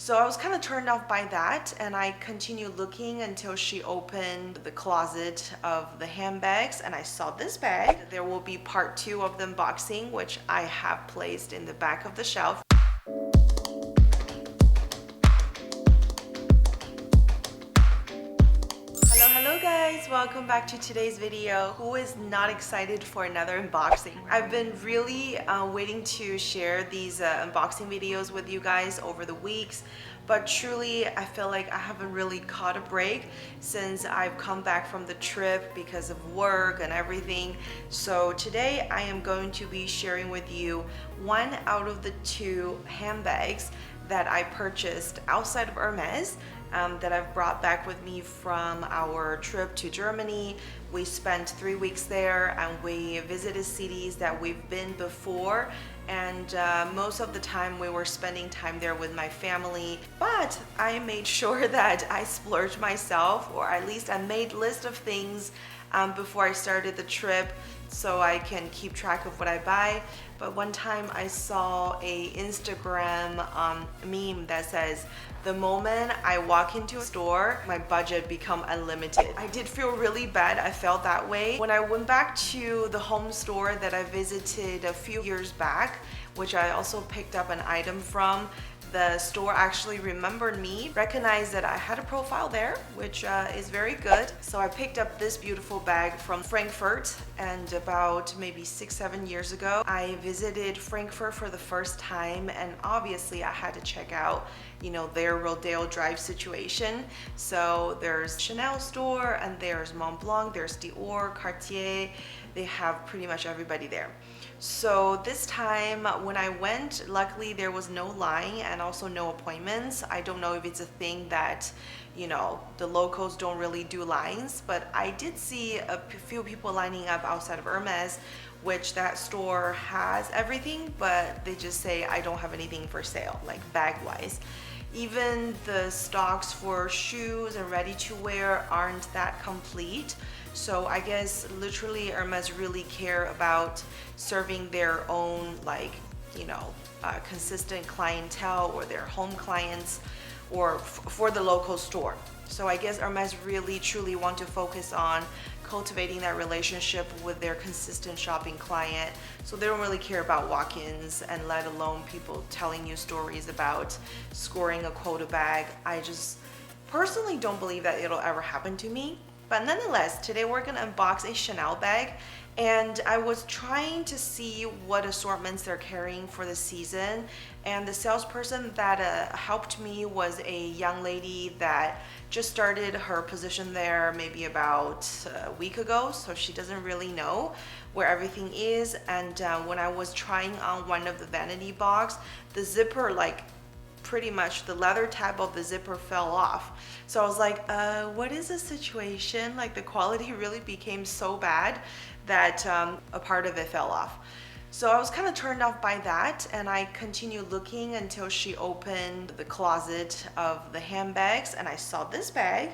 So I was kind of turned off by that, and I continued looking until she opened the closet of the handbags and I saw this bag. There will be part 2 of the unboxing, which I have placed in the back of the shelf. Hello guys, welcome back to today's video. Who is not excited for another unboxing? I've been really waiting to share these unboxing videos with you guys over the weeks, but truly I feel like I haven't really caught a break since I've come back from the trip because of work and everything. So today I am going to be sharing with you 1 out of the 2 handbags that I purchased outside of Hermes that I've brought back with me from our trip to Germany. We spent 3 weeks there and we visited cities that we've been before, and most of the time we were spending time there with my family, but I made sure that I splurged myself, or at least I made list of things before I started the trip so I can keep track of what I buy. But one time I saw a Instagram meme that says, the moment I walk into a store, my budget become unlimited. I did feel really bad. I felt that way. When I went back to the home store that I visited a few years back, which I also picked up an item from, the store actually remembered me, recognized that I had a profile there, which is very good. So I picked up this beautiful bag from Frankfurt, and about maybe 6-7 years ago, I visited Frankfurt for the first time, and obviously I had to check out, you know, their Rodeo Drive situation. So there's Chanel store, and there's Montblanc, there's Dior, Cartier. They have pretty much everybody there. So this time when I went, luckily there was no line and also no appointments. I don't know if it's a thing that, you know, the locals don't really do lines, but I did see a few people lining up outside of Hermes, which that store has everything, but they just say I don't have anything for sale, like bag wise. Even the stocks for shoes and ready to wear aren't that complete. So I guess literally Hermes really care about serving their own, like, you know, consistent clientele or their home clients, or for the local store. So I guess Hermes really truly want to focus on cultivating that relationship with their consistent shopping client. So they don't really care about walk-ins, and let alone people telling you stories about scoring a quota bag. I just personally don't believe that it'll ever happen to me. But nonetheless, today we're gonna unbox a Chanel bag, and I was trying to see what assortments they're carrying for the season, and the salesperson that helped me was a young lady that just started her position there maybe about a week ago, so she doesn't really know where everything is. And when I was trying on one of the vanity box, the zipper, like, pretty much the leather tab of the zipper fell off. So I was like, what is the situation? Like, the quality really became so bad that a part of it fell off. So I was kind of turned off by that, and I continued looking until she opened the closet of the handbags and I saw this bag.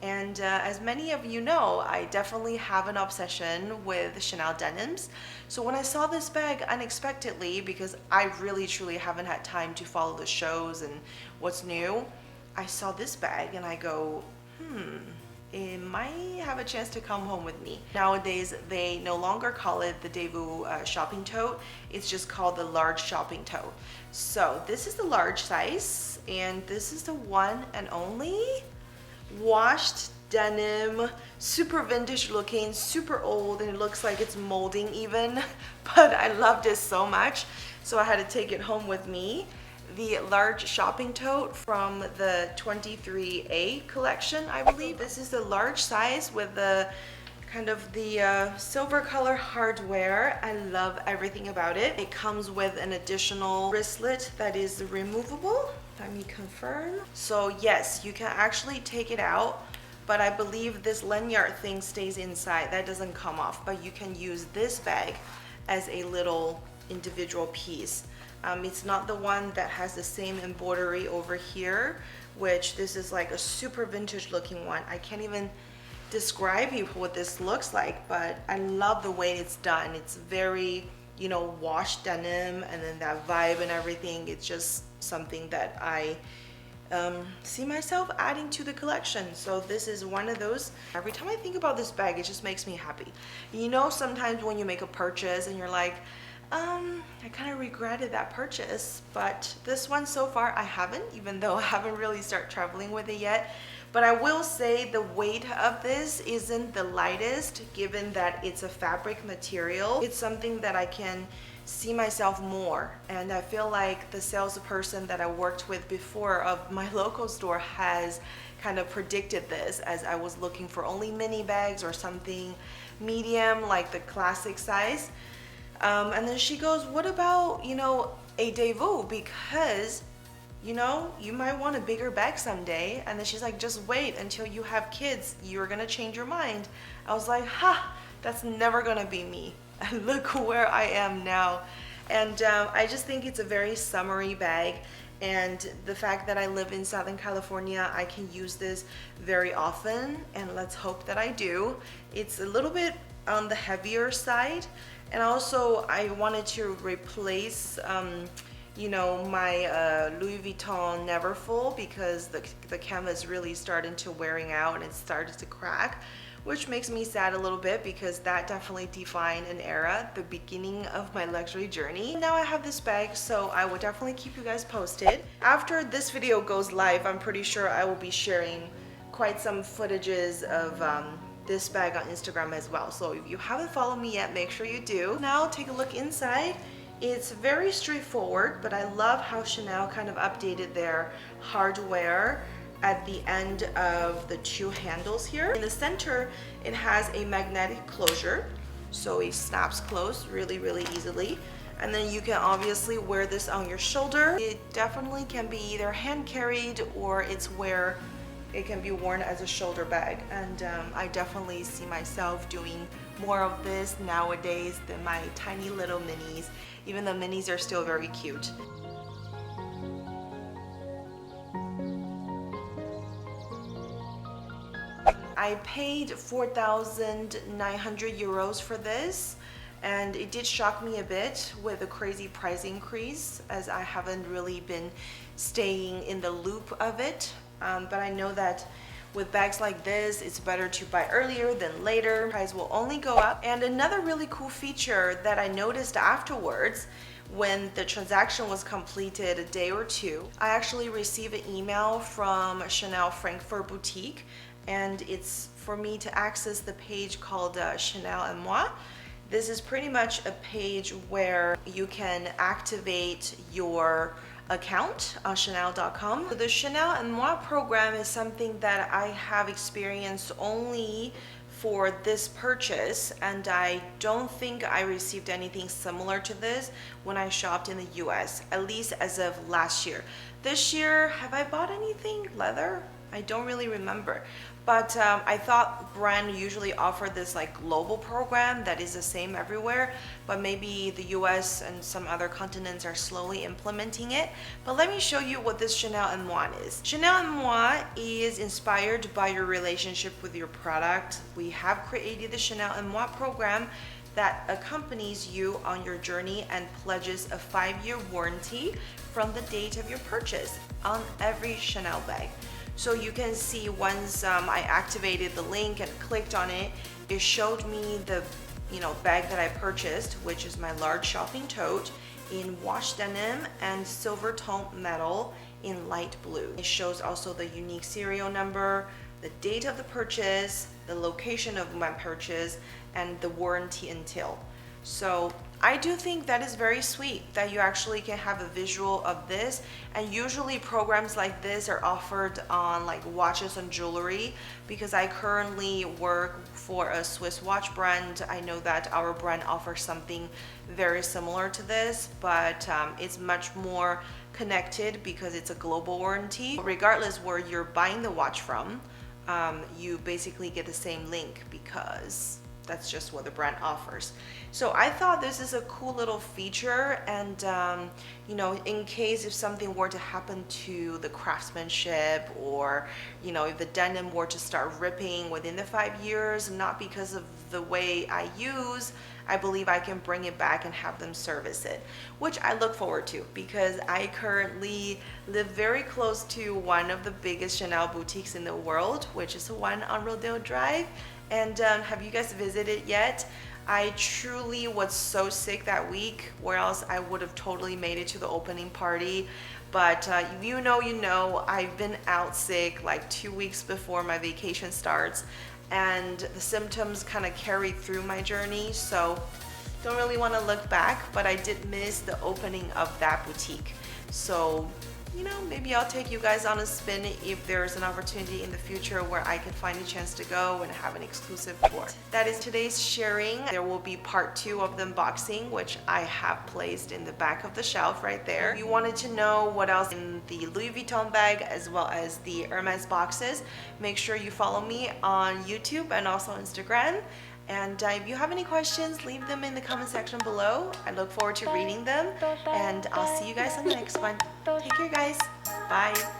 And as many of you know, I definitely have an obsession with Chanel denims. So when I saw this bag unexpectedly, because I really truly haven't had time to follow the shows and what's new, I saw this bag and I go, it might have a chance to come home with me. Nowadays, they no longer call it the Daewoo shopping tote. It's just called the large shopping tote. So this is the large size, and this is the one and only washed denim, super vintage looking, super old, and it looks like it's molding even, but I loved it so much, so I had to take it home with me. The large shopping tote from the 23A collection, I believe. This is the large size with the kind of the silver color hardware. I love everything about it. It comes with an additional bracelet that is removable. Let me confirm. So yes, you can actually take it out, but I believe this lanyard thing stays inside. That doesn't come off, but you can use this bag as a little individual piece. It's not the one that has the same embroidery over here, which this is like a super vintage looking one. I can't even describe you what this looks like, but I love the way it's done. It's very, you know, washed denim, and then that vibe and everything. It's just something that I see myself adding to the collection. So this is one of those. Every time I think about this bag, it just makes me happy. You know, sometimes when you make a purchase and you're like, I kind of regretted that purchase, but this one so far I haven't, even though I haven't really started traveling with it yet. But I will say the weight of this isn't the lightest, given that it's a fabric material. It's something that I can see myself more, and I feel like the salesperson that I worked with before of my local store has kind of predicted this, as I was looking for only mini bags or something medium, like the classic size. And then she goes, what about, you know, a debut, because you know, you might want a bigger bag someday. And then she's like, just wait until you have kids, you're gonna change your mind. I was like, ha, that's never gonna be me. And look where I am now. And I just think it's a very summery bag, and the fact that I live in Southern California, I can use this very often, and let's hope that I do. It's a little bit on the heavier side, and also I wanted to replace you know, my Louis Vuitton Neverfull, because the canvas really started to wearing out and it started to crack, which makes me sad a little bit because that definitely defined an era, the beginning of my luxury journey. Now I have this bag, so I will definitely keep you guys posted. After this video goes live, I'm pretty sure I will be sharing quite some footages of this bag on Instagram as well. So if you haven't followed me yet, make sure you do. Now take a look inside. It's very straightforward, but I love how Chanel kind of updated their hardware at the end of the two handles here. In the center, it has a magnetic closure, so it snaps closed really, really easily. And then you can obviously wear this on your shoulder. It definitely can be either hand carried or it's where it can be worn as a shoulder bag. And I definitely see myself doing more of this nowadays than my tiny little minis, even though minis are still very cute. I paid 4,900 euros for this, and it did shock me a bit with the crazy price increase, as I haven't really been staying in the loop of it. But I know that with bags like this, it's better to buy earlier than later. Price will only go up. And another really cool feature that I noticed afterwards, when the transaction was completed a day or two, I actually received an email from Chanel Frankfurt boutique, and it's for me to access the page called Chanel et Moi. This is pretty much a page where you can activate your account on chanel.com. The Chanel et Moi program is something that I have experienced only for this purchase, and I don't think I received anything similar to this when I shopped in the US, at least as of last year. This year, have I bought anything leather? I don't really remember. But I thought brand usually offer this like global program that is the same everywhere, but maybe the US and some other continents are slowly implementing it. But let me show you what this Chanel et Moi is. Chanel et Moi is inspired by your relationship with your product. We have created the Chanel et Moi program that accompanies you on your journey and pledges a 5-year warranty from the date of your purchase on every Chanel bag. So you can see once I activated the link and clicked on it, it showed me the bag that I purchased, which is my large shopping tote in wash denim and silver tone metal in light blue. It shows also the unique serial number, the date of the purchase, the location of my purchase, and the warranty until. So I do think that is very sweet that you actually can have a visual of this, and usually programs like this are offered on like watches and jewelry, because I currently work for a Swiss watch brand. I know that our brand offers something very similar to this, but it's much more connected because it's a global warranty. Regardless where you're buying the watch from, you basically get the same link because that's just what the brand offers. So I thought this is a cool little feature, and in case if something were to happen to the craftsmanship, or if the denim were to start ripping within the 5 years, not because of the way I use, I believe I can bring it back and have them service it, which I look forward to because I currently live very close to one of the biggest Chanel boutiques in the world, which is the one on Rodeo Drive. And have you guys visited yet? I truly was so sick that week, where else I would have totally made it to the opening party. But if you know, I've been out sick like 2 weeks before my vacation starts, and the symptoms kind of carried through my journey. So don't really want to look back, but I did miss the opening of that boutique. So maybe I'll take you guys on a spin if there's an opportunity in the future where I can find a chance to go and have an exclusive tour. That is today's sharing. There will be part 2 of the unboxing, which I have placed in the back of the shelf right there. If you wanted to know what else in the Louis Vuitton bag as well as the Hermes boxes, make sure you follow me on YouTube and also Instagram. And if you have any questions, leave them in the comment section below. I look forward to reading them, and I'll see you guys on the next one. Take care, guys. Bye.